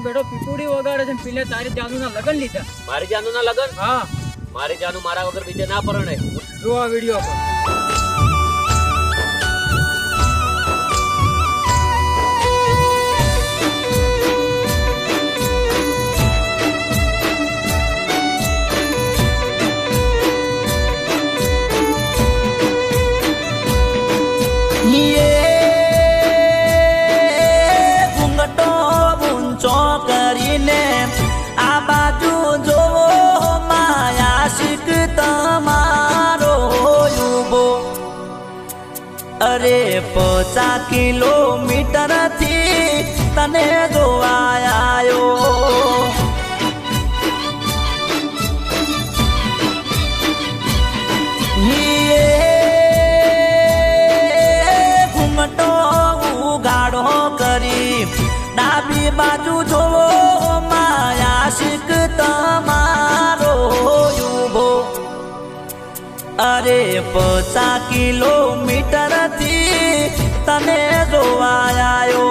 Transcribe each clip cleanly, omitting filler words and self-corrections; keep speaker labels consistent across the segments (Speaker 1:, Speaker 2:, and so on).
Speaker 1: બેઠો બેઠો પીપુડી વગાડે છે, પેલે તારી જાનુના લગન લીધા.
Speaker 2: મારી જાનુના લગન?
Speaker 1: હા,
Speaker 2: મારી જાનુ મારા વગર બીજે ના પરણે.
Speaker 1: જો આ વિડિયો પર.
Speaker 3: અરે 50 કિલોમીટર થી તને જોવા આયો. ઘૂમટો ઉગાડો કરી ડાબી બાજુ જોવો માયાશિક તમારો યુભો. અરે 50 કિલોમીટર થી તને જોવા આયો.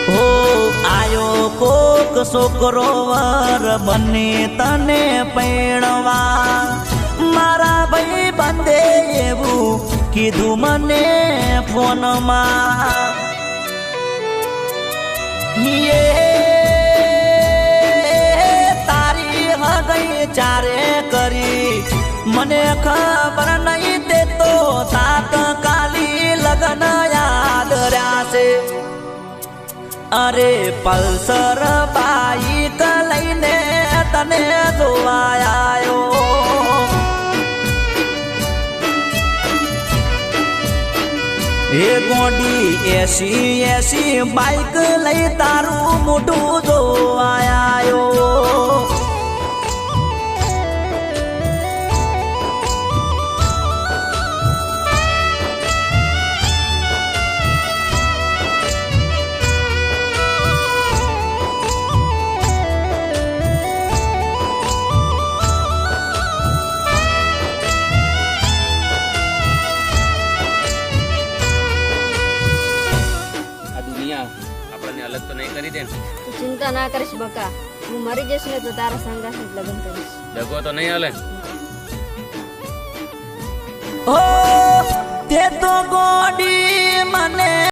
Speaker 3: હો આયો કોક છોકરો વર બને તને પૈણવા. મારા ભાઈ બંધે એવું કીધું મને ફોનમાં. ચારે કરી મને ખબર નહીં તે તો તાત્કાલી લગન યાદ રહ્યા છે. અરે પલ્સર બાઈક લઈને તને જોવા આયો. એ ગોડી 80 બાઈક લઈ તારું મોઢું જોવા આયો.
Speaker 2: આપણને અલગ તો નહીં કરી દે.
Speaker 4: તું ચિંતા ના કરીશ બકા, હું મરી જઈશ ને તો તારા સંગાથ લગ્ન કરીશ.
Speaker 2: દગો તો નહીં હાલે.
Speaker 3: ઓ તે તો ગોડી મને